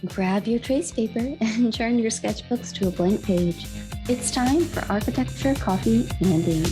Grab your trace paper and turn your sketchbooks to a blank page. It's time for Architecture, Coffee, and Ink.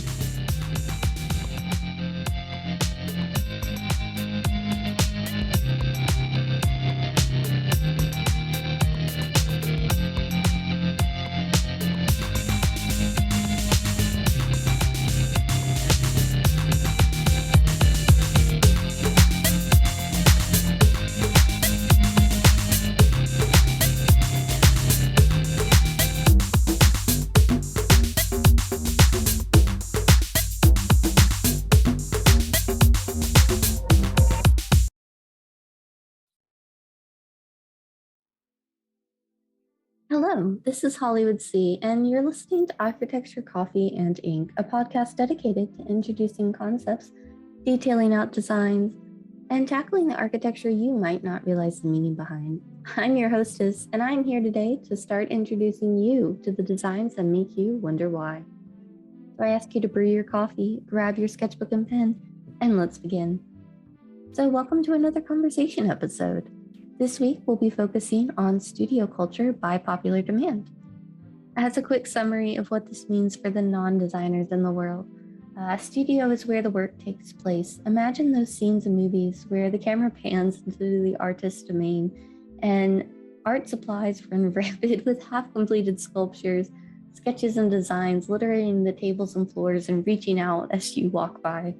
Hello, this is Hollywood C, and you're listening to Architecture, Coffee, and Ink, a podcast dedicated to introducing concepts, detailing out designs, and tackling the architecture you might not realize the meaning behind. I'm your hostess, and I'm here today to start introducing you to the designs that make you wonder why. So I ask you to brew your coffee, grab your sketchbook and pen, and let's begin. So welcome to another conversation episode. This week, we'll be focusing on studio culture by popular demand. As a quick summary of what this means for the non-designers in the world, a studio is where the work takes place. Imagine those scenes in movies where the camera pans into the artist's domain and art supplies run rampant with half-completed sculptures, sketches and designs littering the tables and floors and reaching out as you walk by.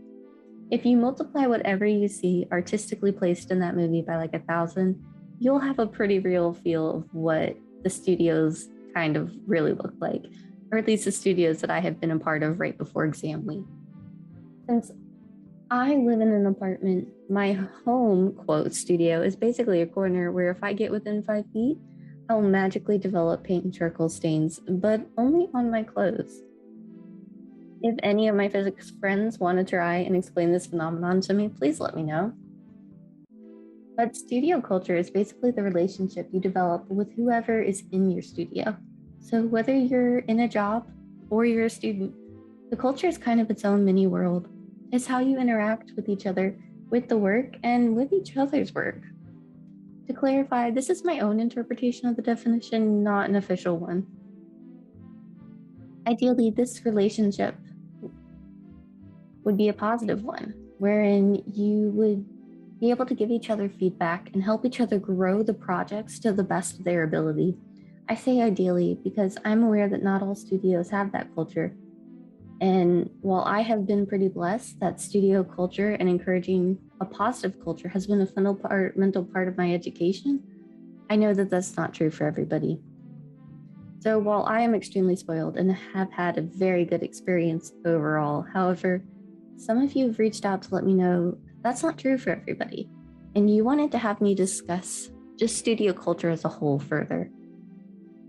If you multiply whatever you see artistically placed in that movie by like 1,000, you'll have a pretty real feel of what the studios kind of really look like, or at least the studios that I have been a part of right before exam week. Since I live in an apartment, my home, quote, studio is basically a corner where if I get within 5 feet, I'll magically develop paint and charcoal stains, but only on my clothes. If any of my physics friends want to try and explain this phenomenon to me, please let me know. But studio culture is basically the relationship you develop with whoever is in your studio. So whether you're in a job or you're a student, the culture is kind of its own mini world. It's how you interact with each other, with the work, and with each other's work. To clarify, this is my own interpretation of the definition, not an official one. Ideally, this relationship would be a positive one, wherein you would be able to give each other feedback and help each other grow the projects to the best of their ability. I say ideally because I'm aware that not all studios have that culture. And while I have been pretty blessed that studio culture and encouraging a positive culture has been a fundamental part of my education, I know that that's not true for everybody. So while I am extremely spoiled and have had a very good experience overall, however, some of you have reached out to let me know that's not true for everybody, and you wanted to have me discuss just studio culture as a whole further.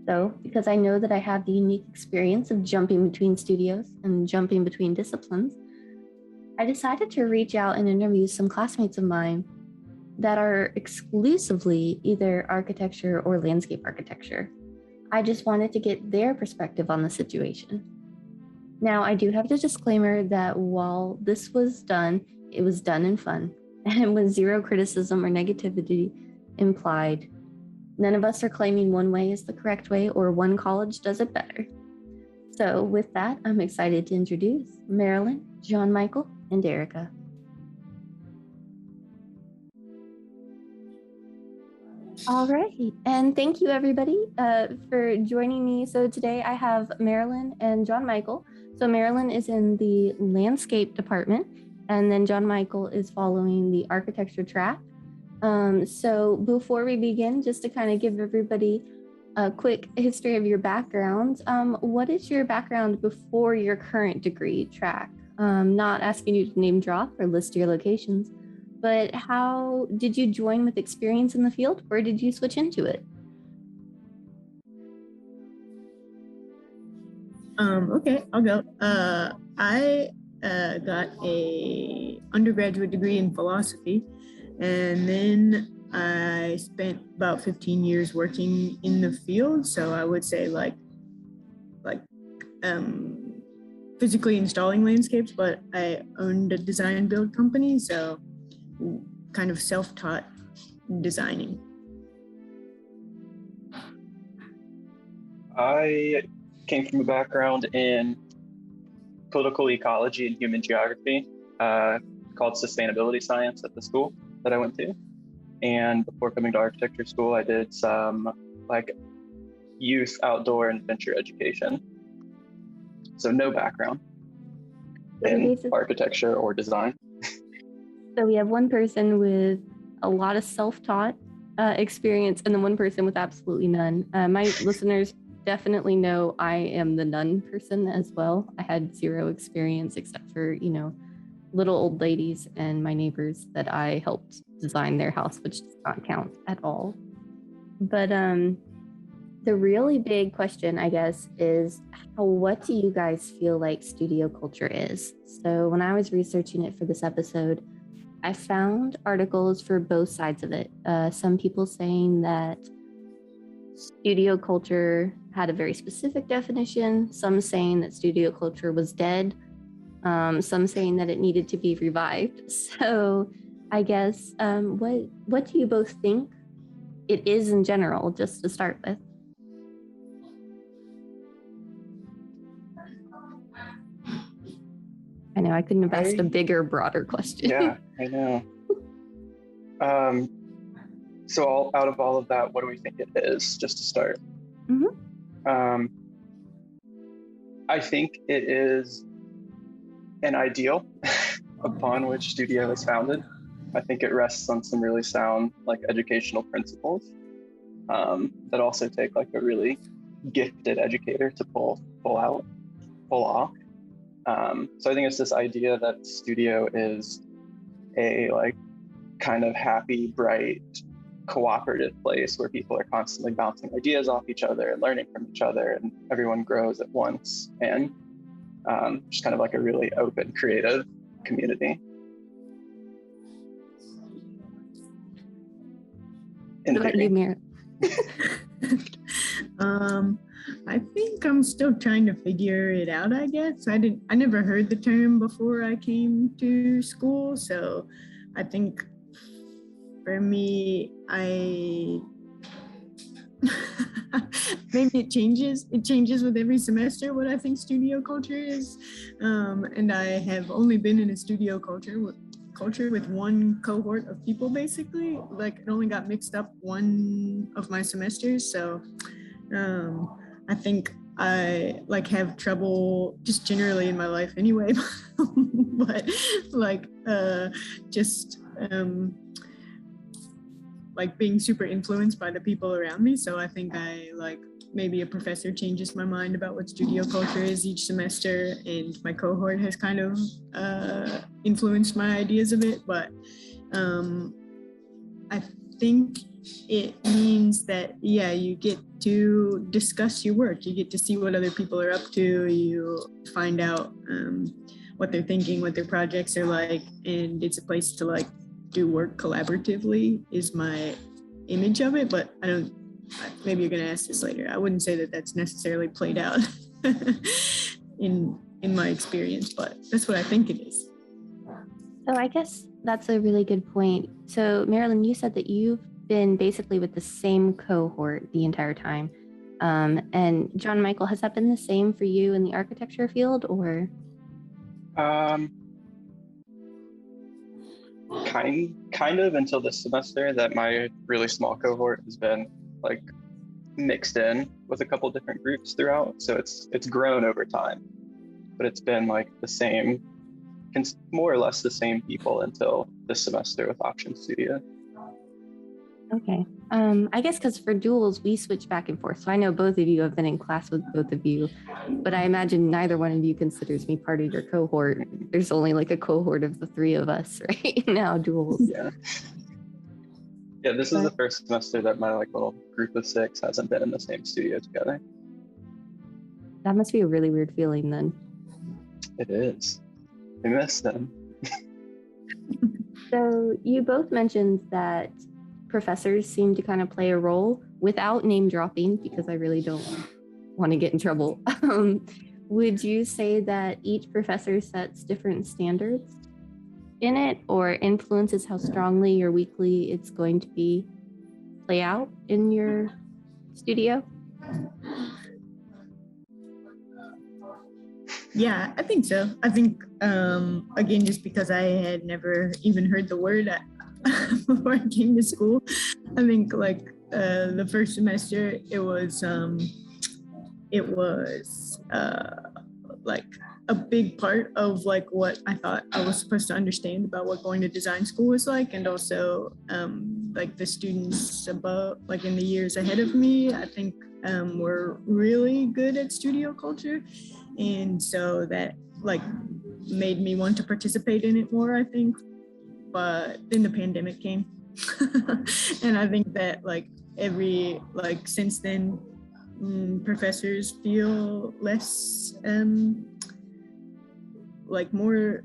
So, because I know that I have the unique experience of jumping between studios and jumping between disciplines, I decided to reach out and interview some classmates of mine that are exclusively either architecture or landscape architecture. I just wanted to get their perspective on the situation. Now, I do have the disclaimer that while this was done, it was done in fun and with zero criticism or negativity implied. None of us are claiming one way is the correct way or one college does it better. So with that, I'm excited to introduce Marilyn, John Michael, and Erica. All right, and thank you everybody for joining me. So today I have Marilyn and John Michael. So Marilyn is in the landscape department, and then John Michael is following the architecture track. So before we begin, just to kind of give everybody a quick history of your background, what is your background before your current degree track? Not asking you to name drop or list your locations, but how did you join with experience in the field, or did you switch into it? Okay, I'll go. I got a undergraduate degree in philosophy, and then I spent about 15 years working in the field. So I would say like physically installing landscapes, but I owned a design build company, so kind of self-taught designing. I came from a background in political ecology and human geography, called sustainability science at the school that I went to. And before coming to architecture school, I did some like youth outdoor and adventure education. So no background in architecture or design. So we have one person with a lot of self-taught experience and then one person with absolutely none. My listeners definitely know I am the none person as well. I had zero experience except for, little old ladies and my neighbors that I helped design their house, which does not count at all. But the really big question, I guess, is what do you guys feel like studio culture is? So when I was researching it for this episode, I found articles for both sides of it. Some people saying that studio culture had a very specific definition, some saying that studio culture was dead, some saying that it needed to be revived. So I guess, what do you both think it is in general, just to start with? I know I couldn't have asked a bigger, broader question. Yeah, I know. So out of all of that, what do we think it is, just to start? Mm-hmm. I think it is an ideal upon which studio is founded. I think it rests on some really sound educational principles that also take a really gifted educator to pull off. So I think it's this idea that studio is a kind of happy, bright, cooperative place where people are constantly bouncing ideas off each other and learning from each other, and everyone grows at once, and just kind of a really open, creative community. What about you, Mira? I think I'm still trying to figure it out, I guess. I never heard the term before I came to school, so I think for me, maybe it changes with every semester what I think studio culture is. And I have only been in a studio culture with one cohort of people, basically. It only got mixed up one of my semesters, so I think I have trouble just generally in my life anyway, but being super influenced by the people around me. So I think maybe a professor changes my mind about what studio culture is each semester, and my cohort has kind of influenced my ideas of it. But I think it means that, you get to discuss your work. You get to see what other people are up to. You find out what they're thinking, what their projects are like, and it's a place to do work collaboratively is my image of it. But maybe you're going to ask this later. I wouldn't say that that's necessarily played out in my experience, but that's what I think it is. So I guess that's a really good point. So Marilyn, you said that you've been basically with the same cohort the entire time. And John Michael, has that been the same for you in the architecture field, or? Kind of until this semester, that my really small cohort has been mixed in with a couple different groups throughout. So it's grown over time, but it's been the same, more or less the same people until this semester with Option Studio. Okay. I guess because for duals, we switch back and forth. So I know both of you have been in class with both of you, but I imagine neither one of you considers me part of your cohort. There's only a cohort of the three of us right now, duals. Yeah, this is the first semester that my little group of 6 hasn't been in the same studio together. That must be a really weird feeling then. It is. I miss them. So you both mentioned that professors seem to kind of play a role, without name dropping, because I really don't want to get in trouble. Would you say that each professor sets different standards in it, or influences how strongly or weakly it's going to be play out in your studio? Yeah, I think so. I think, again, just because I had never even heard the word before I came to school, I think like the first semester, it was like a big part of like what I thought I was supposed to understand about what going to design school was like, and also like the students above, like in the years ahead of me, I think were really good at studio culture, and so that like made me want to participate in it more, I think. But then the pandemic came, and I think that like since then, professors feel less like more,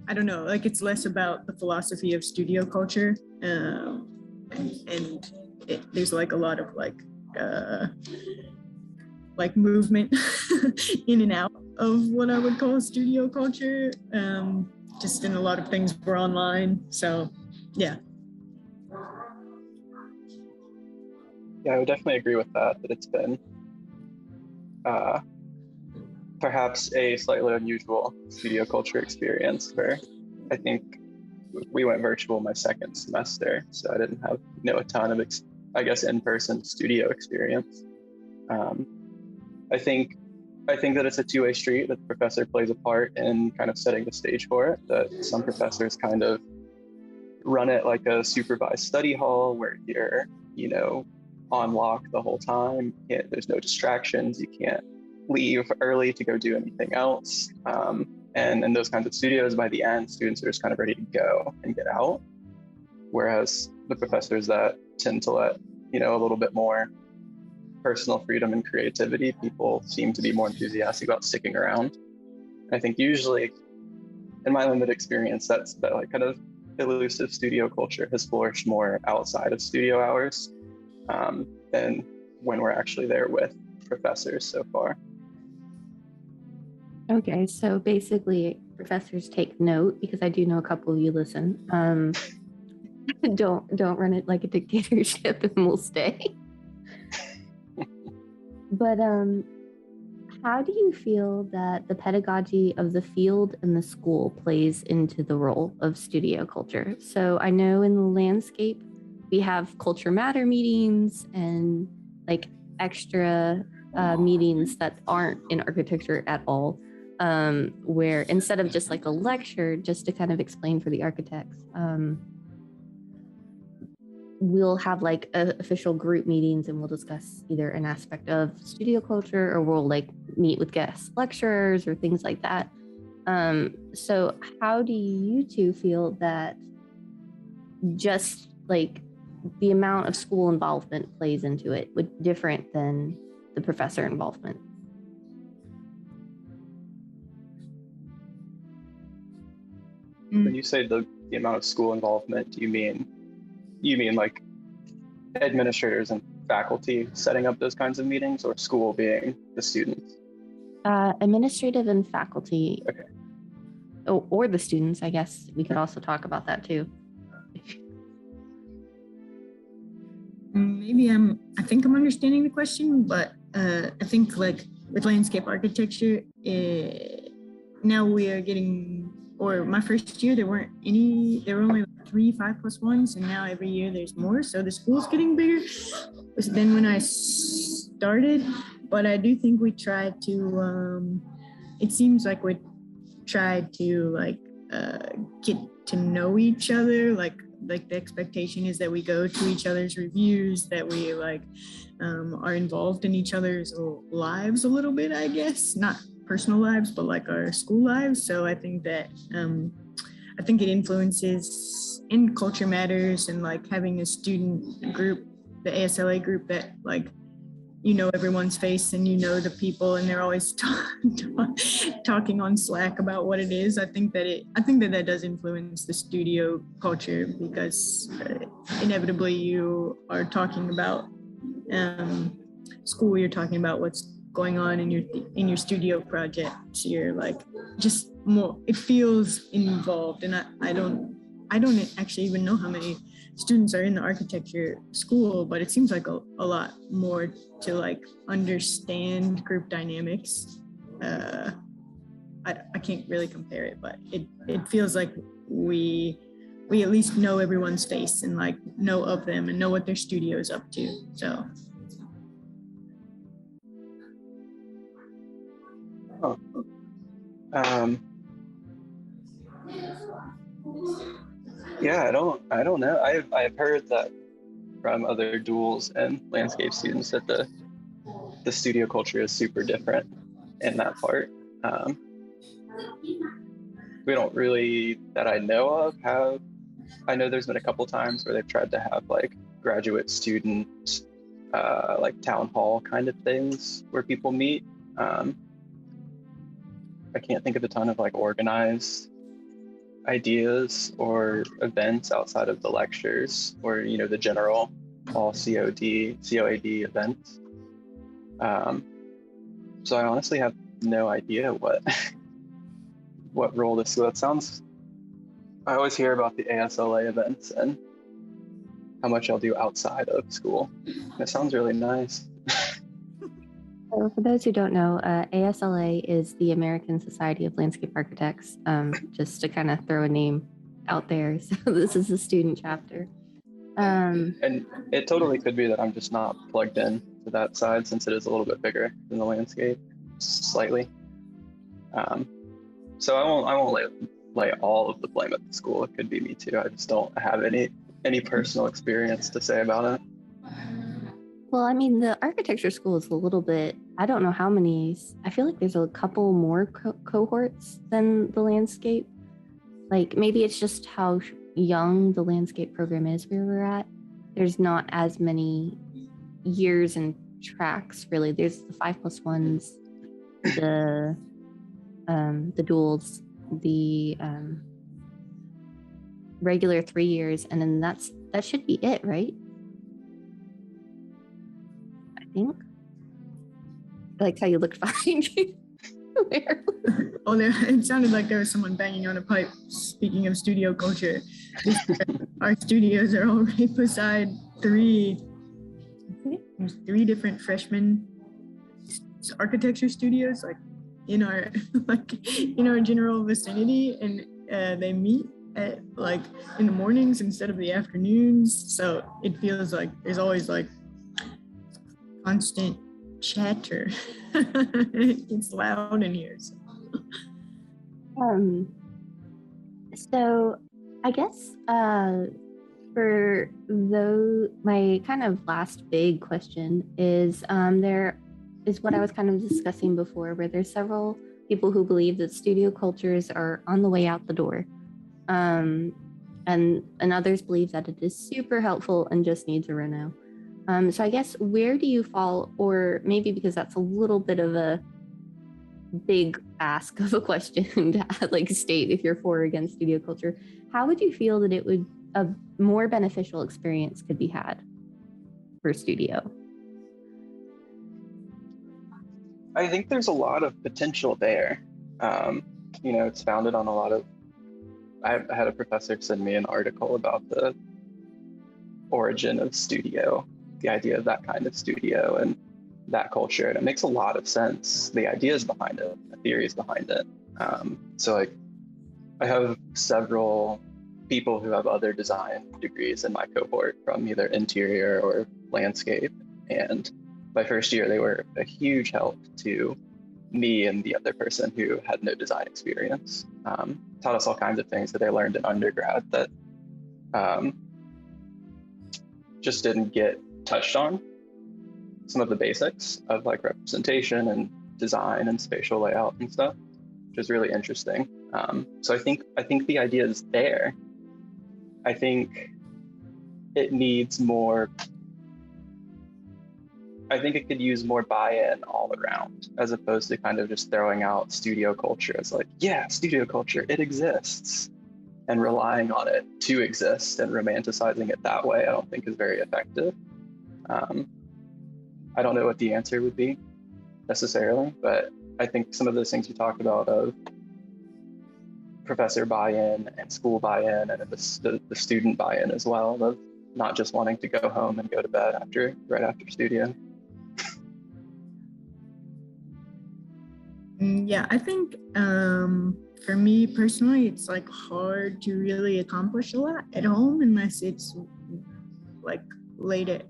I don't know, like it's less about the philosophy of studio culture, and there's like a lot of like movement in and out of what I would call studio culture, just in a lot of things were online, so yeah. Yeah, I would definitely agree with that it's been perhaps a slightly unusual studio culture experience where I think we went virtual my second semester, so I didn't have a ton of in-person studio experience. I think that it's a two-way street, that the professor plays a part in kind of setting the stage for it, that some professors kind of run it like a supervised study hall where you're, on lock the whole time. There's no distractions. You can't leave early to go do anything else. And in those kinds of studios, by the end, students are just kind of ready to go and get out. Whereas the professors that tend to let, a little bit more personal freedom and creativity, people seem to be more enthusiastic about sticking around. I think usually, in my limited experience, that like kind of elusive studio culture has flourished more outside of studio hours than when we're actually there with professors so far. Okay, so basically professors take note, because I do know a couple of you listen. Don't run it like a dictatorship and we'll stay. But how do you feel that the pedagogy of the field and the school plays into the role of studio culture? So I know in the landscape, we have Culture Matter meetings and like extra meetings that aren't in architecture at all, where instead of just like a lecture, just to kind of explain for the architects, we'll have like official group meetings and we'll discuss either an aspect of studio culture, or we'll like meet with guest lecturers or things like that. So how do you two feel that just like the amount of school involvement plays into it, different than the professor involvement? When you say the amount of school involvement, do you mean like administrators and faculty setting up those kinds of meetings, or school being the students? Administrative and faculty. Okay. Or the students, I guess we could also talk about that too. Maybe I think I'm understanding the question, but I think like with landscape architecture, now we are getting, or my first year, there were only like 3 5+1s, and now every year there's more. So the school's getting bigger than when I started, but I do think we tried to, it seems like we tried to like get to know each other, like the expectation is that we go to each other's reviews, that we like are involved in each other's lives a little bit, I guess, not personal lives, but like our school lives. So I think that I think it influences in Culture Matters, and like having a student group, the ASLA group, that like everyone's face and the people, and they're always talking on Slack about what it is. I think that does influence the studio culture, because inevitably you are talking about school, you're talking about what's going on in your studio projects. You're like just more, it feels involved, and I don't actually even know how many students are in the architecture school, but it seems like a lot more to like understand group dynamics I can't really compare it, but it feels like we at least know everyone's face and like know of them and know what their studio is up to. So. Oh. Yeah, I don't know. I've heard that from other duals and landscape students that the studio culture is super different in that part. We don't really, that I know of, have. I know there's been a couple times where they've tried to have like graduate student like town hall kind of things where people meet. I can't think of a ton of like organized ideas or events outside of the lectures or, you know, the general all COAD events. So I honestly have no idea what role this. That sounds. I always hear about the ASLA events and how much I'll do outside of school. It sounds really nice. So for those who don't know, ASLA is the American Society of Landscape Architects, just to kind of throw a name out there. So this is the student chapter. And it totally could be that I'm just not plugged in to that side since it is a little bit bigger than the landscape, slightly. So I won't lay all of the blame at the school. It could be me too. I just don't have any personal experience to say about it. Well, I mean, the architecture school is a little bit, I don't know how many, I feel like there's a couple more cohorts than the landscape. Like maybe it's just how young the landscape program is where we're at. There's not as many years and tracks really. There's the 5+1s, the duals, the regular 3 years, and then that should be it, right? I think. I like how you looked behind you. Oh, it sounded like there was someone banging on a pipe. Speaking of studio culture, our studios are all right beside three different freshman architecture studios, like in our general vicinity, and they meet at like in the mornings instead of the afternoons. So it feels like there's always like constant chatter. It's loud in here. So I guess for those, my kind of last big question is there is what I was kind of discussing before, where there's several people who believe that studio cultures are on the way out the door, and others believe that it is super helpful and just needs a reno. So I guess where do you fall, or maybe because that's a little bit of a big ask of a question to like state if you're for or against studio culture, how would you feel that a more beneficial experience could be had for studio? I think there's a lot of potential there. It's founded on a lot of. I had a professor send me an article about the origin of studio, the idea of that kind of studio and that culture, and it makes a lot of sense. The ideas behind it, the theories behind it. So like, I have several people who have other design degrees in my cohort from either interior or landscape, and my first year they were a huge help to me and the other person who had no design experience. Taught us all kinds of things that I learned in undergrad that just didn't get touched on. Some of the basics of like representation and design and spatial layout and stuff, which is really interesting. So I think the idea is there. I think it needs more. I think it could use more buy-in all around, as opposed to kind of just throwing out studio culture as like, yeah, studio culture, it exists, and relying on it to exist and romanticizing it that way. I don't think is very effective. I don't know what the answer would be necessarily, but I think some of those things you talked about of professor buy-in and school buy-in and the student buy-in as well, of not just wanting to go home and go to bed right after studio. Yeah, I think for me personally, it's like hard to really accomplish a lot at home unless it's like late at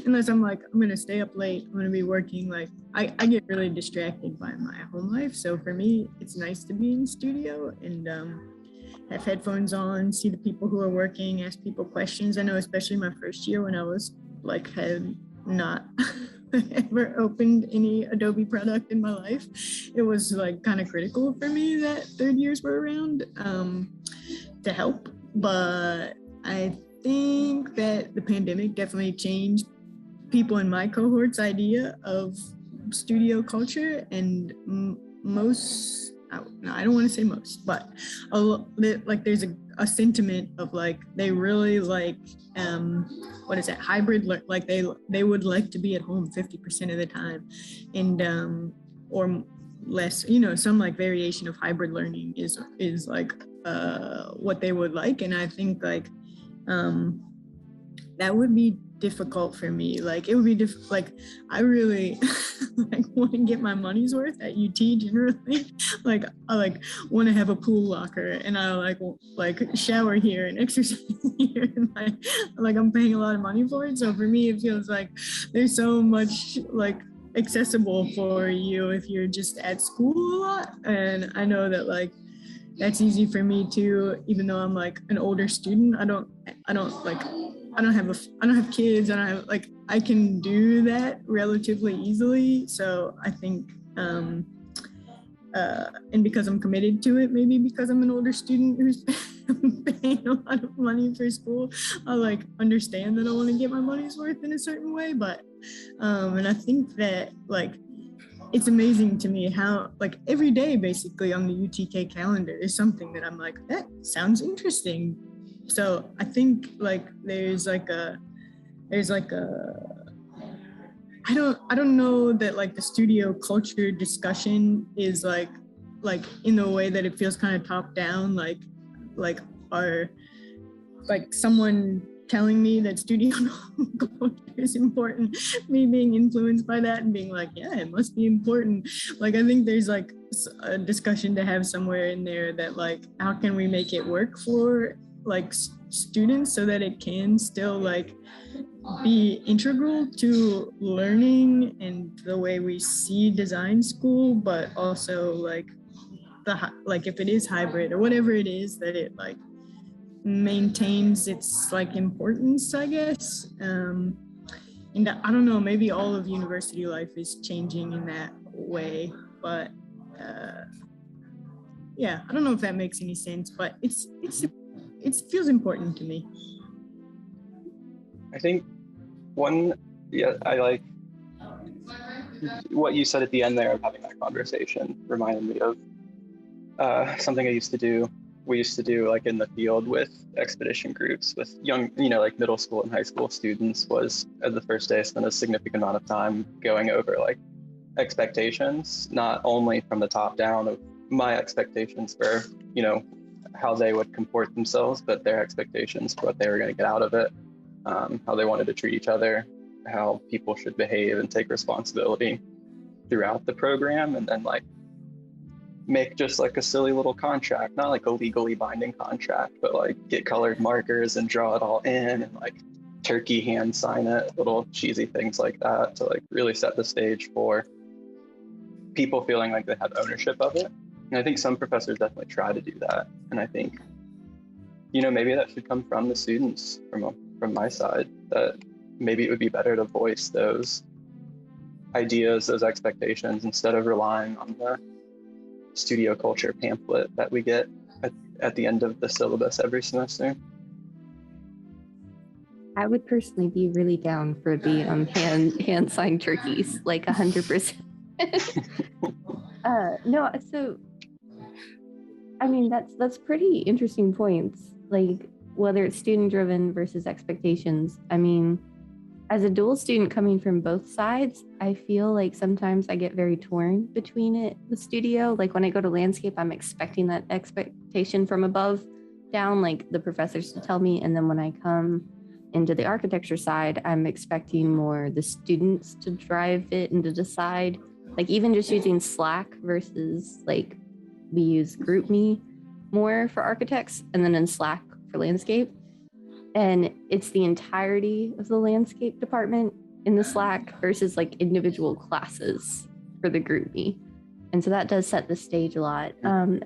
unless I'm like, I'm gonna stay up late, I'm gonna be working. Like I get really distracted by my home life. So for me, it's nice to be in studio and have headphones on, see the people who are working, ask people questions. I know especially my first year when I was like had not ever opened any Adobe product in my life, it was like kind of critical for me that third years were around to help. But I think that the pandemic definitely changed people in my cohort's idea of studio culture, and most, no, I don't want to say most, but like there's a sentiment of like they really like what is it, hybrid, like they would like to be at home 50% of the time, and or less, you know, some like variation of hybrid learning is like what they would like. And I think like that would be difficult for me. Like it would be like I really like want to get my money's worth at UT generally. Like I like want to have a pool locker, and I like shower here and exercise here, and like I'm paying a lot of money for it. So for me, it feels like there's so much like accessible for you if you're just at school a lot. And I know that like that's easy for me too, even though I'm like an older student. I don't have kids, and I can do that relatively easily. So I think and because I'm committed to it, maybe because I'm an older student who's paying a lot of money for school, I like understand that I want to get my money's worth in a certain way. But and I think that like it's amazing to me how like every day basically on the UTK calendar is something that I'm like, that sounds interesting. So I think like there's like a I don't know that like the studio culture discussion is like in the way that it feels kind of top down, like are like someone telling me that studio culture is important, me being influenced by that and being like, yeah, it must be important. Like I think there's like a discussion to have somewhere in there that like, how can we make it work for like students so that it can still like be integral to learning and the way we see design school, but also like like if it is hybrid or whatever it is, that it like maintains its like importance, I guess. And I don't know, maybe all of university life is changing in that way, but yeah, I don't know if that makes any sense, but it feels important to me. I think I like what you said at the end there of having that conversation reminded me of something I used to do. We used to do like in the field with expedition groups with young, like middle school and high school students, was at the first day spend a significant amount of time going over like expectations, not only from the top down of my expectations for, how they would comport themselves, but their expectations for what they were going to get out of it, how they wanted to treat each other, how people should behave and take responsibility throughout the program, and then like make just like a silly little contract, not like a legally binding contract, but like get colored markers and draw it all in and like turkey hand sign it, little cheesy things like that to like really set the stage for people feeling like they have ownership of it. And I think some professors definitely try to do that. And I think, maybe that should come from the students, from my side, that maybe it would be better to voice those ideas, those expectations, instead of relying on the studio culture pamphlet that we get at the end of the syllabus every semester. I would personally be really down for the hand signed turkeys, like 100%. No, so I mean that's pretty interesting points. Like whether it's student driven versus expectations. I mean, as a dual student coming from both sides, I feel like sometimes I get very torn between the studio. Like when I go to landscape, I'm expecting that expectation from above down, like the professors to tell me. And then when I come into the architecture side, I'm expecting more the students to drive it and to decide like even just using Slack versus like we use GroupMe more for architects and then in Slack for landscape. And it's the entirety of the landscape department in the Slack versus like individual classes for the GroupMe. And so that does set the stage a lot. And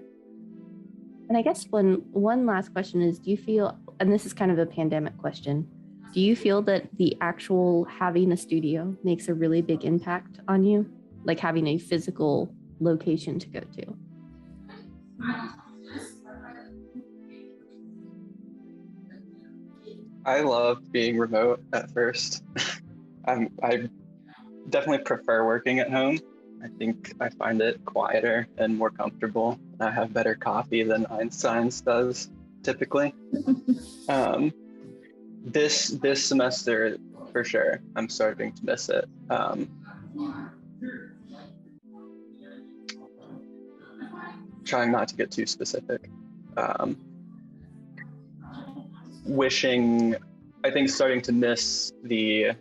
I guess one last question is, do you feel, and this is kind of a pandemic question, do you feel that the actual having a studio makes a really big impact on you? Like having a physical location to go to? I loved being remote at first. I definitely prefer working at home. I think I find it quieter and more comfortable. I have better coffee than Einstein's does typically. This semester, for sure, I'm starting to miss it. Trying not to get too specific. I think starting to miss the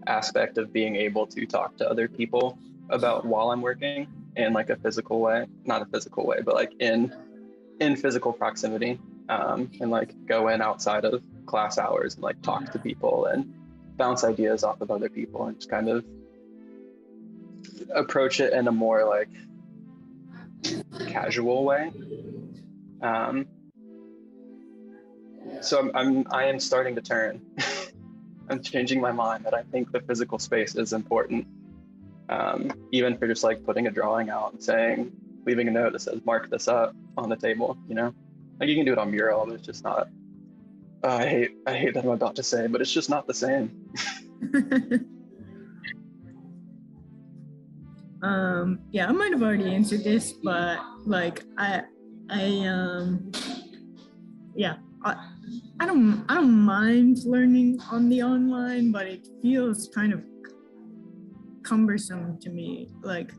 aspect of being able to talk to other people about while I'm working in like a physical way, not a physical way, but like in physical proximity, and like go in outside of class hours and like talk to people and bounce ideas off of other people and just kind of approach it in a more like casual way. So I am starting to turn. I'm changing my mind that I think the physical space is important. Even for just like putting a drawing out and saying, leaving a note that says, mark this up on the table, you know? Like you can do it on mural, but it's just not, I hate that I'm about to say, but it's just not the same. Yeah, I might have already answered this, but like I don't mind learning on the online, but it feels kind of cumbersome to me, like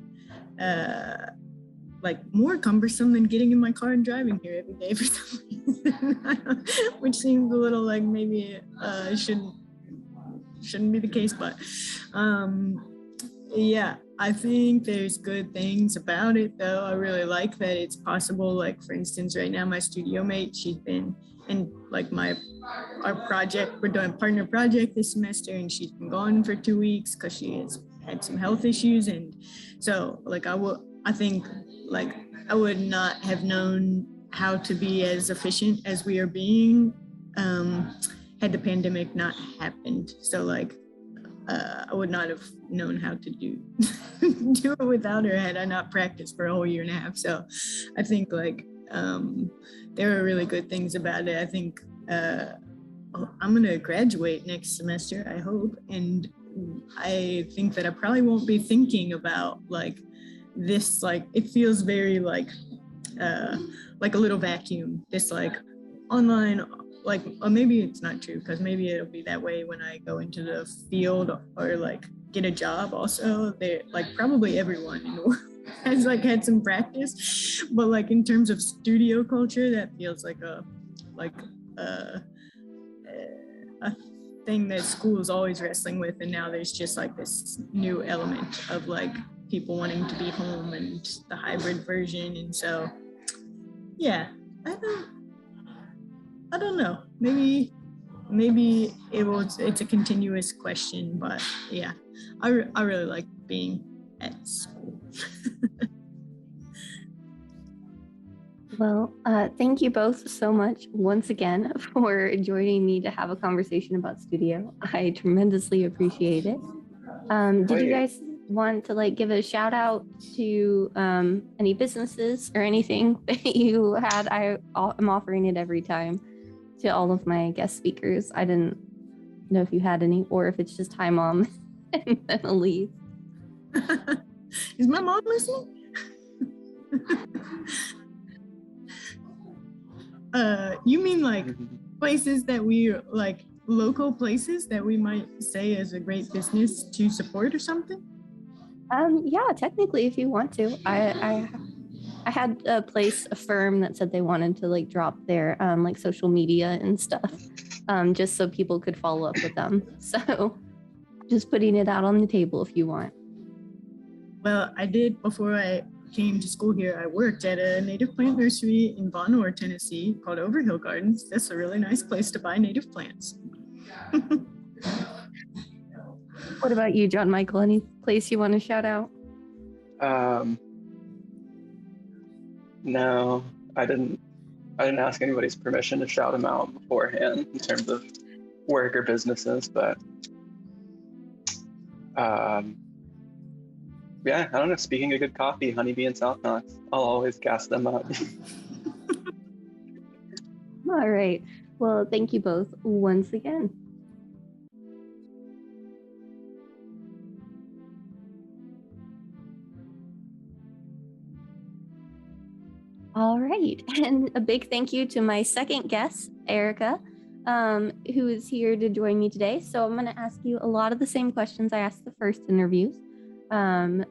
more cumbersome than getting in my car and driving here every day for some reason, which seems a little like maybe shouldn't be the case, but yeah, I think there's good things about it though. I really like that it's possible. Like for instance, right now my studio mate, she's been in like our project, we're doing a partner project this semester, and she's been gone for 2 weeks because she has had some health issues. And so like I think like I would not have known how to be as efficient as we are being had the pandemic not happened. So like I would not have known how to do it without her had I not practiced for a whole year and a half. So I think like there are really good things about it. I think I'm gonna graduate next semester, I hope, and I think that I probably won't be thinking about like this, like it feels very like a little vacuum, this like online, like, or maybe it's not true because maybe it'll be that way when I go into the field or like get a job also. They're like probably everyone in the world has like had some practice, but like in terms of studio culture, that feels like a thing that school is always wrestling with, and now there's just like this new element of like people wanting to be home and the hybrid version. And so yeah, I don't know, maybe it's a continuous question, but yeah, I really like being at school. Well, thank you both so much once again for joining me to have a conversation about studio. I tremendously appreciate it. Did you guys want to like give a shout out to any businesses or anything that you had? I'm offering it every time to all of my guest speakers. I didn't know if you had any, or if it's just hi mom and then I'll leave. Is my mom listening? You mean like places that we like, local places that we might say as a great business to support or something? Yeah, technically, if you want to. I had a firm that said they wanted to like drop their like social media and stuff, just so people could follow up with them. So just putting it out on the table if you want. Well, I did before I came to school here. I worked at a native plant nursery in Von Orr, Tennessee called Overhill Gardens. That's a really nice place to buy native plants. What about you, John Michael? Any place you want to shout out? No, I didn't ask anybody's permission to shout them out beforehand in terms of work or businesses, but yeah, I don't know. Speaking of good coffee, Honeybee and South Knox, I'll always gas them up. All right. Well, thank you both once again. All right. And a big thank you to my second guest, Erica, who is here to join me today. So I'm going to ask you a lot of the same questions I asked the first interviews.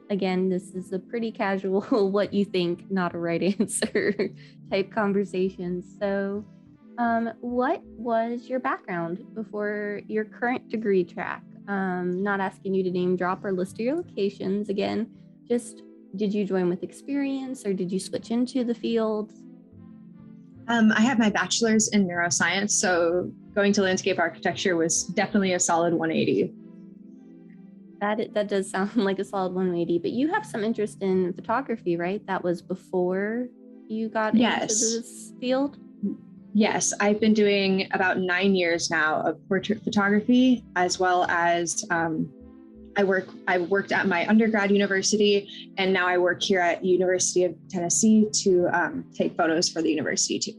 Again, this is a pretty casual, what you think, not a right answer type conversation. So what was your background before your current degree track? Not asking you to name drop or list your locations. Again, just did you join with experience or did you switch into the field? I have my bachelor's in neuroscience, so going to landscape architecture was definitely a solid 180. That does sound like a solid 180, but you have some interest in photography, right? That was before you got into this field? Yes, I've been doing about 9 years now of portrait photography, as well as I worked at my undergrad university, and now I work here at University of Tennessee to take photos for the university too.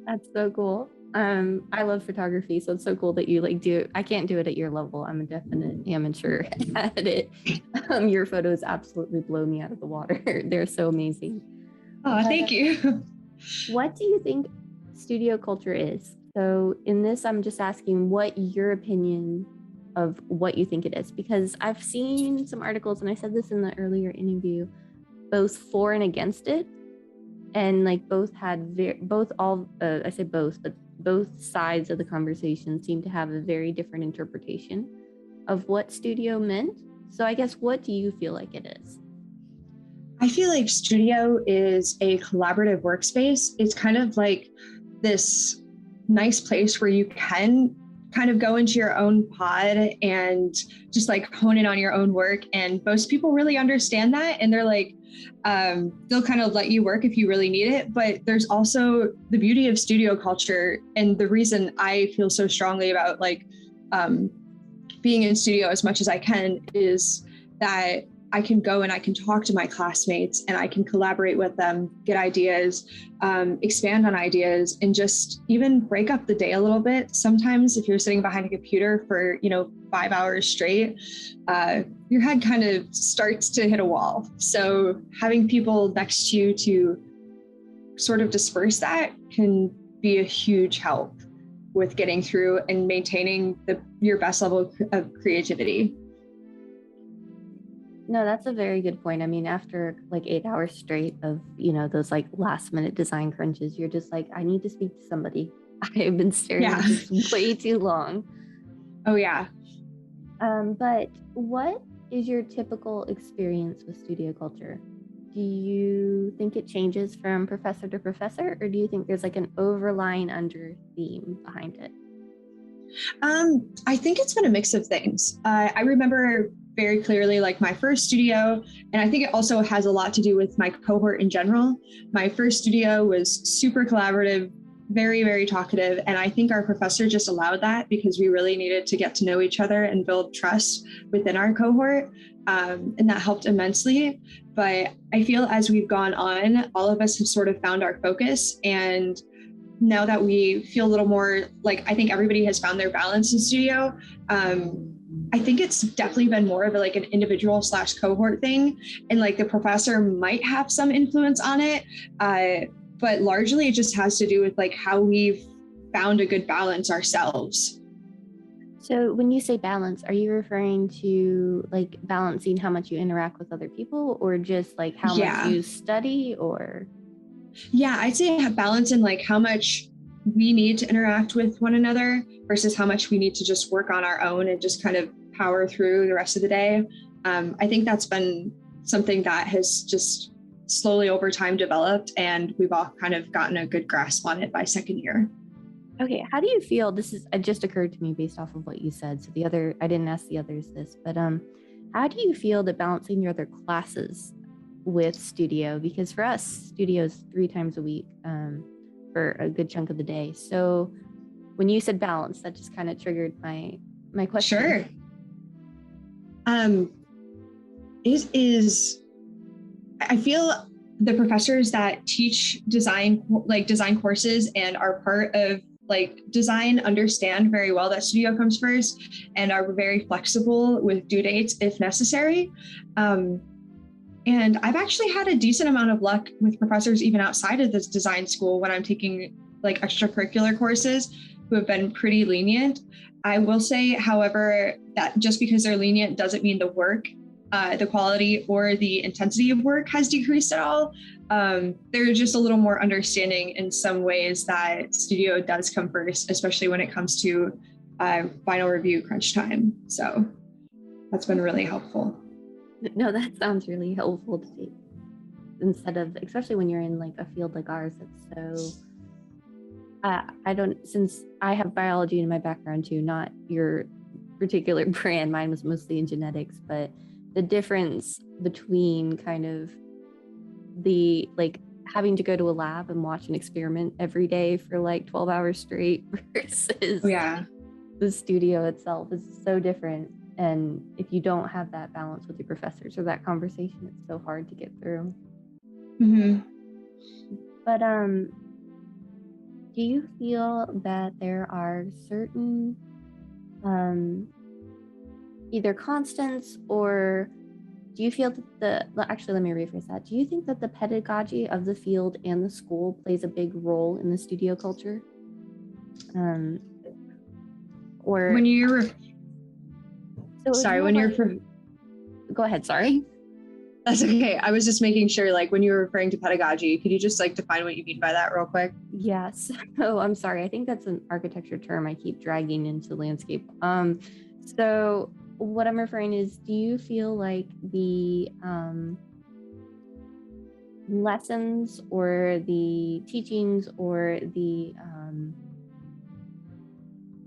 That's so cool. I love photography, so it's so cool that you do it. I can't do it at your level. I'm a definite amateur at it. Your photos absolutely blow me out of the water. They're so amazing. Oh, thank you. What do you think studio culture is? So in this, I'm just asking what your opinion of what you think it is, because I've seen some articles, and I said this in the earlier interview, both for and against it, and both had I say both, but both sides of the conversation seem to have a very different interpretation of what studio meant. So I guess, what do you feel like it is? I feel like studio is a collaborative workspace. It's kind of like this nice place where you can kind of go into your own pod and just hone in on your own work. And most people really understand that. And they're they'll kind of let you work if you really need it. But there's also the beauty of studio culture. And the reason I feel so strongly about being in studio as much as I can is that I can go and I can talk to my classmates and I can collaborate with them, get ideas, expand on ideas, and just even break up the day a little bit. Sometimes if you're sitting behind a computer for 5 hours straight, your head kind of starts to hit a wall. So having people next to you to sort of disperse that can be a huge help with getting through and maintaining your best level of creativity. No, that's a very good point. I mean, after 8 hours straight of, those last minute design crunches, you're just I need to speak to somebody. I have been staring at this way too long. Oh, yeah. But what is your typical experience with studio culture? Do you think it changes from professor to professor, or do you think there's an overlying under theme behind it? I think it's been a mix of things. I remember very clearly my first studio, and I think it also has a lot to do with my cohort in general. My first studio was super collaborative, very, very talkative, and I think our professor just allowed that because we really needed to get to know each other and build trust within our cohort, and that helped immensely. But I feel as we've gone on, all of us have sort of found our focus, and now that we feel a little more I think everybody has found their balance in studio, I think it's definitely been more of an individual / cohort thing. And the professor might have some influence on it, but largely it just has to do with how we've found a good balance ourselves. So when you say balance, are you referring to balancing how much you interact with other people, or just how much you study, or? Yeah, I'd say balance in how much we need to interact with one another versus how much we need to just work on our own and just kind of power through the rest of the day. I think that's been something that has just slowly over time developed, and we've all kind of gotten a good grasp on it by second year. Okay, how do you feel? It just occurred to me based off of what you said. So I didn't ask the others this, but how do you feel that balancing your other classes with studio? Because for us, studio is 3 times a week for a good chunk of the day. So when you said balance, that just kind of triggered my question. Sure. I feel the professors that teach design courses and are part of design understand very well that studio comes first and are very flexible with due dates if necessary. And I've actually had a decent amount of luck with professors even outside of this design school when I'm taking extracurricular courses who have been pretty lenient. I will say, however, that just because they're lenient doesn't mean the work, the quality or the intensity of work has decreased at all. They're just a little more understanding in some ways that studio does come first, especially when it comes to final review crunch time. So that's been really helpful. No, that sounds really helpful to take instead of, especially when you're in a field like ours that's so since I have biology in my background too, not your particular brand, mine was mostly in genetics, but the difference between kind of the having to go to a lab and watch an experiment every day for 12 hours straight versus the studio itself is so different. And if you don't have that balance with your professors or that conversation, it's so hard to get through. Mm-hmm. But do you feel that there are certain either constants, or do you feel that actually, let me rephrase that. Do you think that the pedagogy of the field and the school plays a big role in the studio culture? Or when you're go ahead, sorry. That's okay. I was just making sure, when you were referring to pedagogy, could you just define what you mean by that real quick? Yes. Oh, I'm sorry. I think that's an architecture term I keep dragging into landscape. So what I'm referring is, do you feel like the lessons or the teachings or the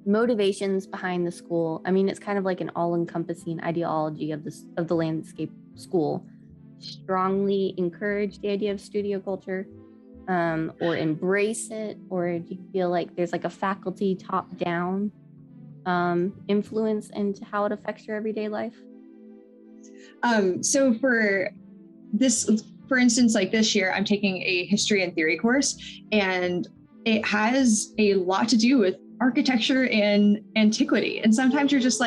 motivations behind the school, I mean, it's kind of like an all-encompassing ideology of the landscape school, strongly encourage the idea of studio culture, or embrace it? Or do you feel like there's a faculty top-down influence into how it affects your everyday life? So for instance, this year, I'm taking a history and theory course, and it has a lot to do with architecture and antiquity. And sometimes you're just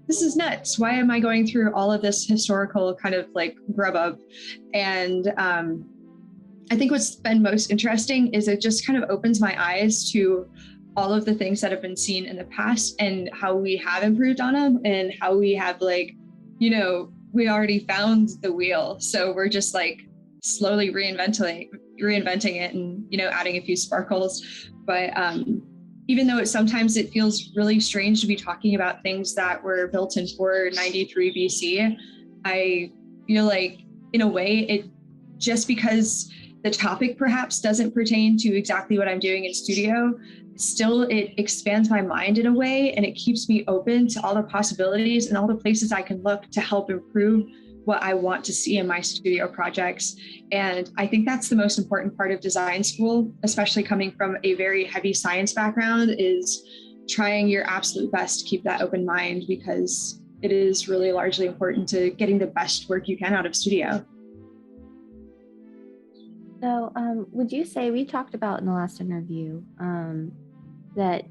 this is nuts. Why am I going through all of this historical kind of grub up? And I think what's been most interesting is it just kind of opens my eyes to all of the things that have been seen in the past and how we have improved on them, and how we have we already found the wheel. So we're just slowly reinventing it and, adding a few sparkles. But even though sometimes it feels really strange to be talking about things that were built in 493 BC, I feel in a way, it just because the topic perhaps doesn't pertain to exactly what I'm doing in studio, still it expands my mind in a way, and it keeps me open to all the possibilities and all the places I can look to help improve what I want to see in my studio projects. And I think that's the most important part of design school, especially coming from a very heavy science background, is trying your absolute best to keep that open mind, because it is really largely important to getting the best work you can out of studio. So would you say, we talked about in the last interview that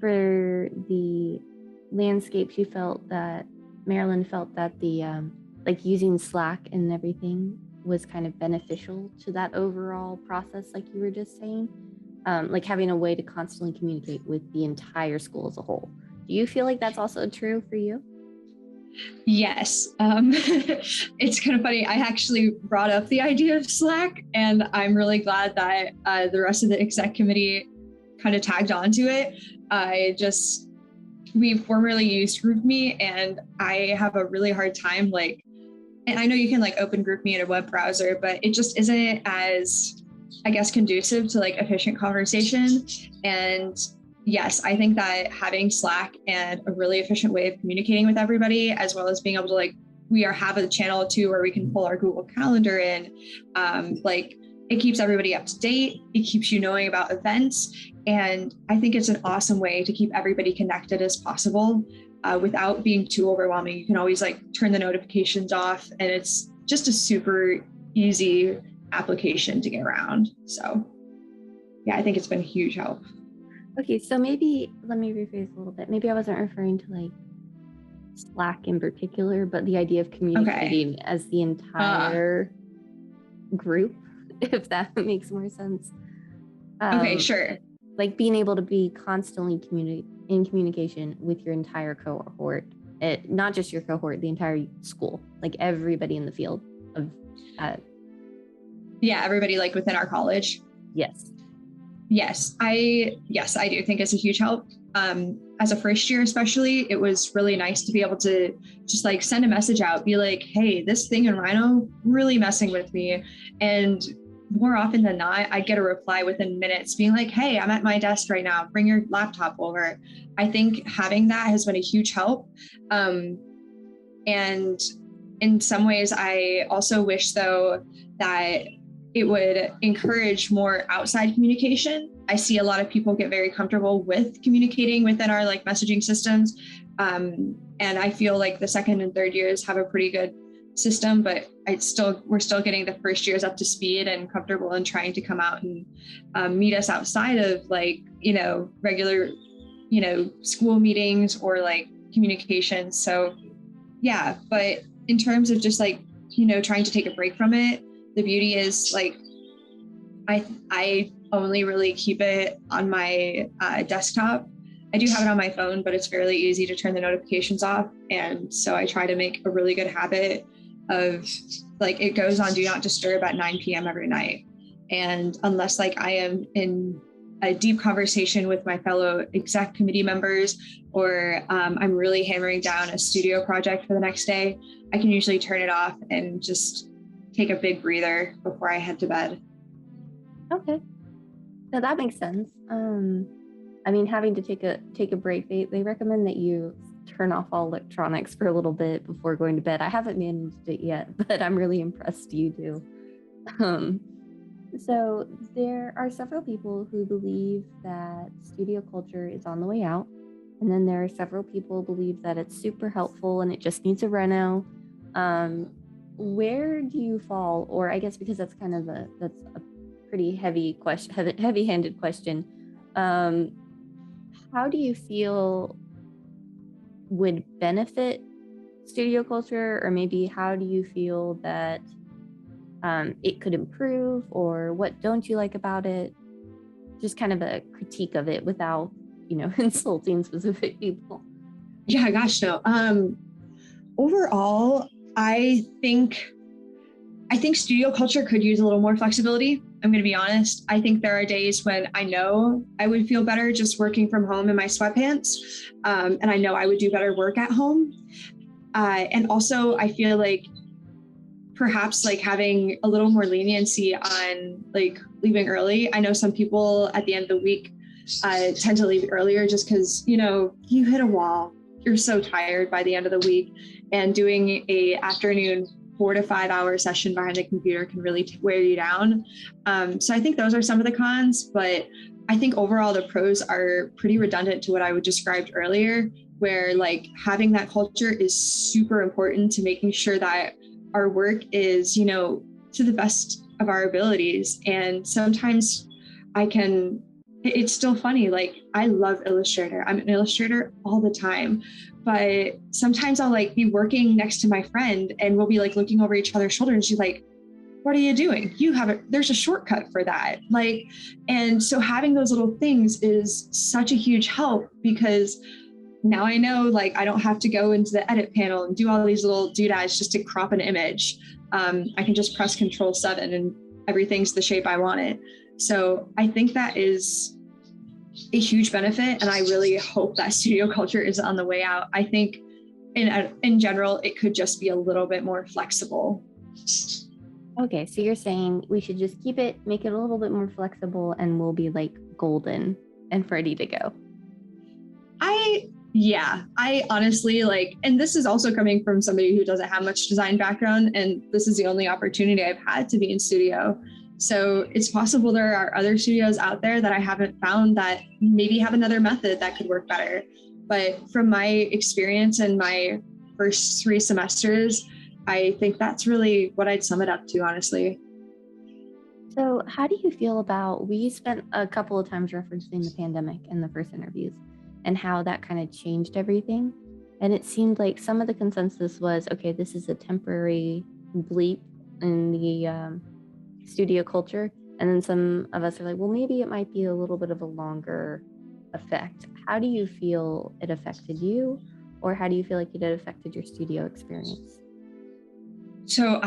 for the landscapes, you felt that Marilyn felt that the using Slack and everything was kind of beneficial to that overall process, like you were just saying, having a way to constantly communicate with the entire school as a whole. Do you feel like that's also true for you? Yes. It's kind of funny. I actually brought up the idea of Slack, and I'm really glad that the rest of the exec committee kind of tagged onto it. We formerly used GroupMe, and I have a really hard time and I know you can like open GroupMe in a web browser, but it just isn't as, I guess, conducive to like efficient conversation. And yes, I think that having Slack and a really efficient way of communicating with everybody, as well as being able to like, have a channel too where we can pull our Google Calendar in, like it keeps everybody up to date. It keeps you knowing about events. And I think it's an awesome way to keep everybody connected as possible without being too overwhelming. You can always like turn the notifications off, and it's just a super easy application to get around. So yeah, I think it's been a huge help. Okay, so maybe let me rephrase a little bit. Maybe I wasn't referring to like Slack in particular, but the idea of communicating as the entire group, if that makes more sense. Okay, sure. Like being able to be constantly in communication with your entire cohort, not just your cohort, the entire school, like everybody in the field of yeah, everybody like within our college. Yes, I do think it's a huge help. As a first year, especially, it was really nice to be able to just like send a message out, be like, hey, this thing in Rhino really messing with me. And more often than not, I get a reply within minutes being like, hey, I'm at my desk right now, bring your laptop over. I think having that has been a huge help. And in some ways, I also wish though that it would encourage more outside communication. I see a lot of people get very comfortable with communicating within our like messaging systems. And I feel like the second and third years have a pretty good system, but we're still getting the first years up to speed and comfortable and trying to come out and meet us outside of like, regular, school meetings or like communication. So yeah, but in terms of just like, trying to take a break from it, the beauty is like, I only really keep it on my desktop. I do have it on my phone, but it's fairly easy to turn the notifications off. And so I try to make a really good habit of like, it goes on do not disturb at 9 p.m. every night. And unless like I am in a deep conversation with my fellow exec committee members, or I'm really hammering down a studio project for the next day, I can usually turn it off and just take a big breather before I head to bed. Okay. So that makes sense. I mean, having to take a break, they recommend that you turn off all electronics for a little bit before going to bed. I haven't managed it yet, but I'm really impressed you do. So there are several people who believe that studio culture is on the way out. And then there are several people who believe that it's super helpful and it just needs a reno. Where do you fall? Or I guess because that's kind of a pretty heavy-handed question. How do you feel would benefit studio culture, or maybe how do you feel that it could improve, or what don't you like about it? Just kind of a critique of it without, insulting specific people. Yeah, gosh, no. Overall, I think studio culture could use a little more flexibility. I'm going to be honest. I think there are days when I know I would feel better just working from home in my sweatpants. And I know I would do better work at home. And also I feel like perhaps like having a little more leniency on like leaving early. I know some people at the end of the week tend to leave earlier just because, you hit a wall. You're so tired by the end of the week, and doing a afternoon 4 to 5 hour session behind the computer can really wear you down. So I think those are some of the cons, but I think overall the pros are pretty redundant to what I would described earlier, where like having that culture is super important to making sure that our work is, to the best of our abilities. And sometimes it's still funny. Like I love Illustrator. I'm an illustrator all the time, but sometimes I'll like be working next to my friend and we'll be like looking over each other's shoulders. And she's like, what are you doing? There's a shortcut for that. Like, and so having those little things is such a huge help, because now I know, like, I don't have to go into the edit panel and do all these little doodads just to crop an image. I can just press Control-7 and everything's the shape I want it. So I think that is a huge benefit. And I really hope that studio culture is on the way out. I think in general, it could just be a little bit more flexible. Okay, so you're saying we should just make it a little bit more flexible, and we'll be like golden and ready to go. I honestly like, and this is also coming from somebody who doesn't have much design background, and this is the only opportunity I've had to be in studio. So it's possible there are other studios out there that I haven't found that maybe have another method that could work better. But from my experience in my first 3 semesters, I think that's really what I'd sum it up to, honestly. So how do you feel about, we spent a couple of times referencing the pandemic in the first interviews and how that kind of changed everything. And it seemed like some of the consensus was, okay, this is a temporary bleep in the studio culture. And then some of us are like, well, maybe it might be a little bit of a longer effect. How do you feel it affected you? Or how do you feel like it affected your studio experience? So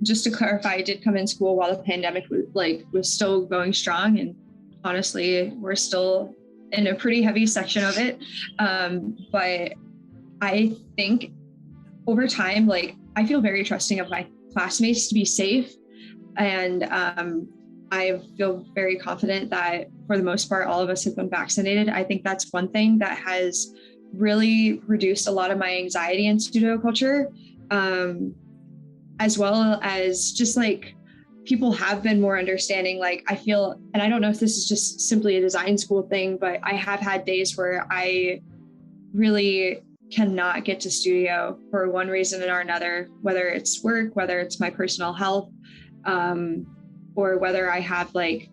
just to clarify, I did come in school while the pandemic was still going strong. And honestly, we're still in a pretty heavy section of it. But I think over time, like, I feel very trusting of my classmates to be safe. And I feel very confident that for the most part, all of us have been vaccinated. I think that's one thing that has really reduced a lot of my anxiety in studio culture, as well as just like people have been more understanding. Like, I feel, and I don't know if this is just simply a design school thing, but I have had days where I really cannot get to studio for one reason or another, whether it's work, whether it's my personal health, or whether I have like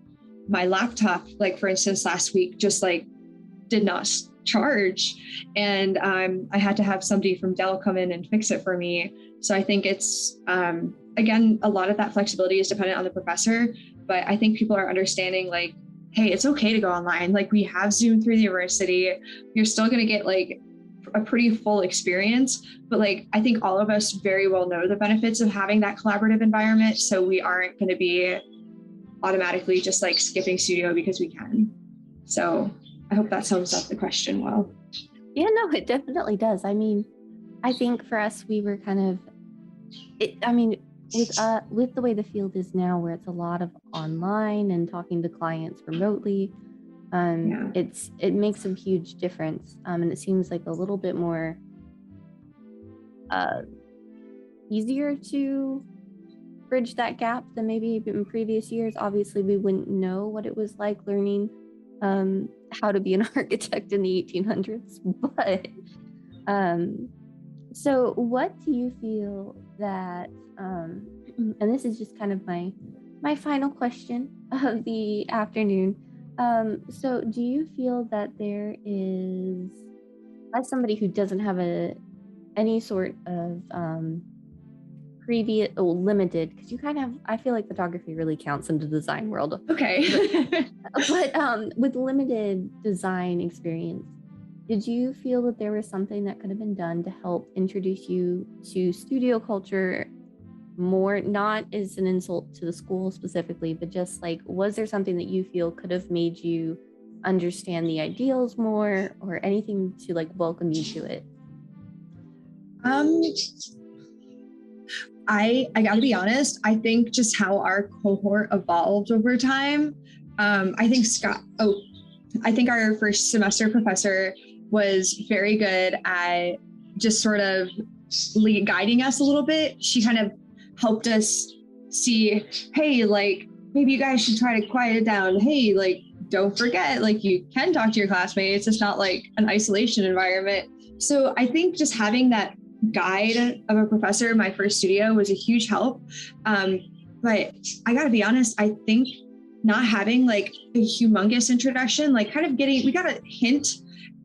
my laptop, like for instance, last week just like did not charge, and I had to have somebody from Dell come in and fix it for me. So I think it's, again, a lot of that flexibility is dependent on the professor, but I think people are understanding like, hey, it's okay to go online. Like, we have Zoom through the university. You're still going to get like a pretty full experience, but like, I think all of us very well know the benefits of having that collaborative environment. So we aren't going to be automatically just like skipping studio because we can. So I hope that sums up the question well. Yeah, no, it definitely does. I mean, I think for us, we were kind of, with the way the field is now, where it's a lot of online and talking to clients remotely, it makes a huge difference. And it seems like a little bit more easier to bridge that gap than maybe in previous years. Obviously, we wouldn't know what it was like learning how to be an architect in the 1800s, but so what do you feel that, and this is just kind of my final question of the afternoon. So do you feel that there is, as somebody who doesn't have any sort of previous or limited, because you kind of, I feel like photography really counts in the design world. Okay. but with limited design experience, did you feel that there was something that could have been done to help introduce you to studio culture more, not as an insult to the school specifically, but just like, was there something that you feel could have made you understand the ideals more, or anything to like welcome you to it? I gotta be honest, I think just how our cohort evolved over time. I think our first semester professor was very good at just sort of guiding us a little bit. She kind of helped us see, hey, like, maybe you guys should try to quiet it down. Hey, like, don't forget, like, you can talk to your classmates. It's not like an isolation environment. So I think just having that guide of a professor in my first studio was a huge help. But I gotta be honest, I think not having like a humongous introduction, like kind of we got a hint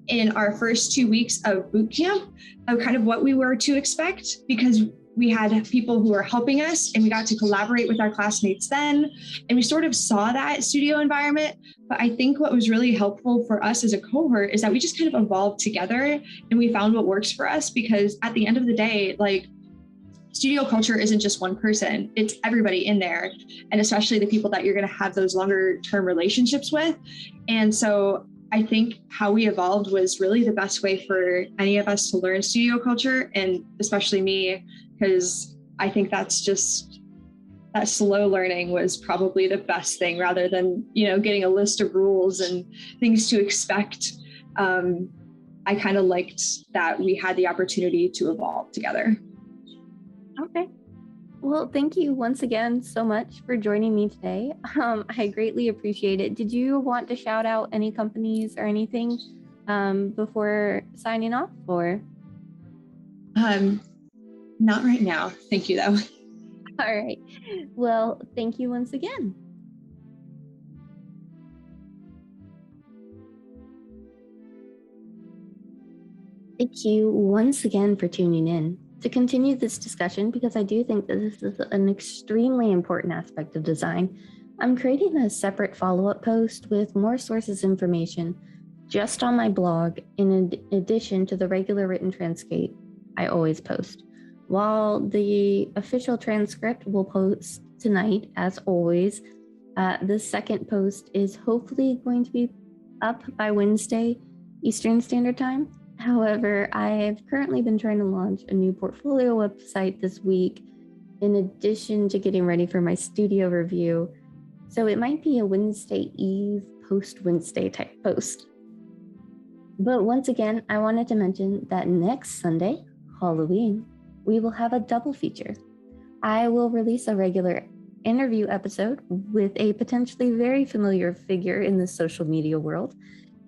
in our first 2 weeks of boot camp of kind of what we were to expect, because we had people who were helping us and we got to collaborate with our classmates then. And we sort of saw that studio environment. But I think what was really helpful for us as a cohort is that we just kind of evolved together and we found what works for us, because at the end of the day, like, studio culture isn't just one person, it's everybody in there. And especially the people that you're going to have those longer term relationships with. And so I think how we evolved was really the best way for any of us to learn studio culture, and especially me, because I think that's just, that slow learning was probably the best thing rather than, getting a list of rules and things to expect. I kind of liked that we had the opportunity to evolve together. Okay. Well, thank you once again so much for joining me today. I greatly appreciate it. Did you want to shout out any companies or anything before signing off, or? Not right now. Thank you, though. All right. Well, thank you once again. Thank you once again for tuning in to continue this discussion, because I do think that this is an extremely important aspect of design. I'm creating a separate follow-up post with more sources information just on my blog, in addition to the regular written transcript I always post. While the official transcript will post tonight, as always, the second post is hopefully going to be up by Wednesday, Eastern Standard Time. However, I've currently been trying to launch a new portfolio website this week, in addition to getting ready for my studio review. So it might be a Wednesday Eve, post-Wednesday type post. But once again, I wanted to mention that next Sunday, Halloween, we will have a double feature. I will release a regular interview episode with a potentially very familiar figure in the social media world.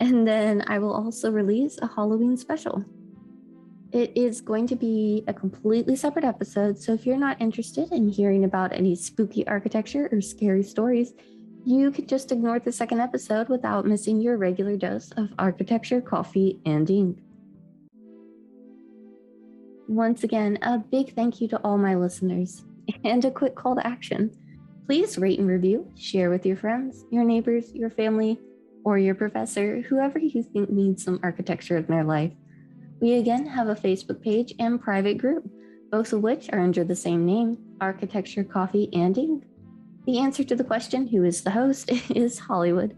And then I will also release a Halloween special. It is going to be a completely separate episode, so if you're not interested in hearing about any spooky architecture or scary stories, you could just ignore the second episode without missing your regular dose of architecture, coffee, and ink. Once again, a big thank you to all my listeners, and a quick call to action. Please rate and review, share with your friends, your neighbors, your family, or your professor, whoever you think needs some architecture in their life. We again have a Facebook page and private group, both of which are under the same name, Architecture, Coffee, and Ink. The answer to the question, who is the host, is Hollywood,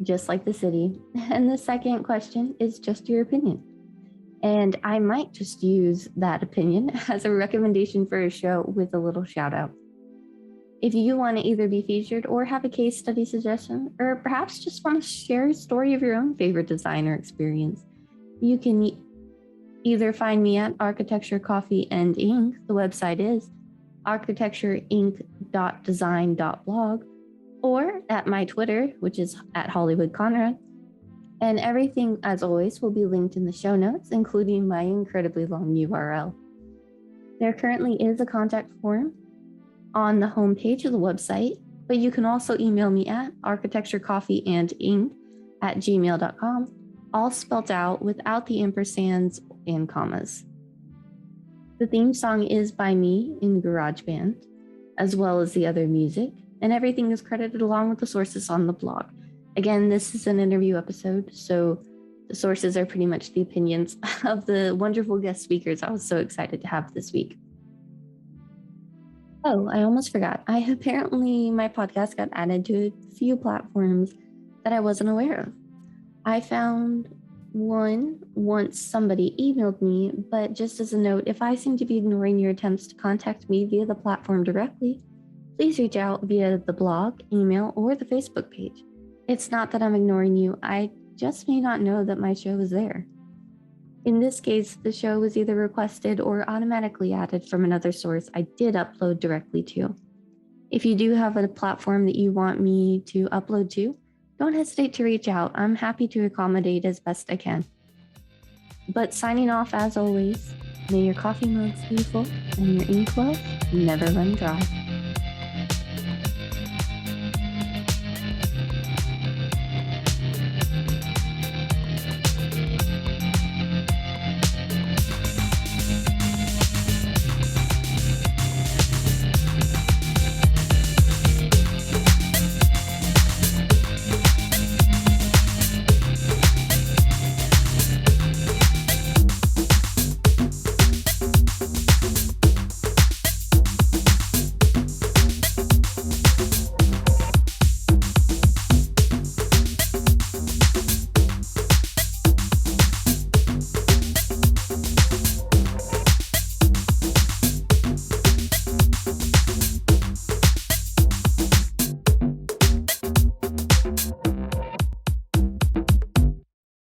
just like the city. And the second question is just your opinion. And I might just use that opinion as a recommendation for a show with a little shout out. If you want to either be featured or have a case study suggestion, or perhaps just want to share a story of your own favorite designer experience, you can either find me at Architecture, Coffee, and Ink. The website is architectureinc.design.blog, or at my Twitter, which is at Hollywood Conrad. And everything, as always, will be linked in the show notes, including my incredibly long URL. There currently is a contact form on the homepage of the website, but you can also email me at architecturecoffeeandink@gmail.com, all spelled out without the ampersands and commas. The theme song is by me in GarageBand, as well as the other music, and everything is credited along with the sources on the blog. Again, this is an interview episode, so the sources are pretty much the opinions of the wonderful guest speakers I was so excited to have this week. Oh, I almost forgot. My podcast got added to a few platforms that I wasn't aware of. I found one once somebody emailed me, but just as a note, if I seem to be ignoring your attempts to contact me via the platform directly, please reach out via the blog, email, or the Facebook page. It's not that I'm ignoring you, I just may not know that my show is there. In this case, the show was either requested or automatically added from another source I did upload directly to. If you do have a platform that you want me to upload to, don't hesitate to reach out. I'm happy to accommodate as best I can. But signing off as always, may your coffee mugs be full and your ink wells never run dry.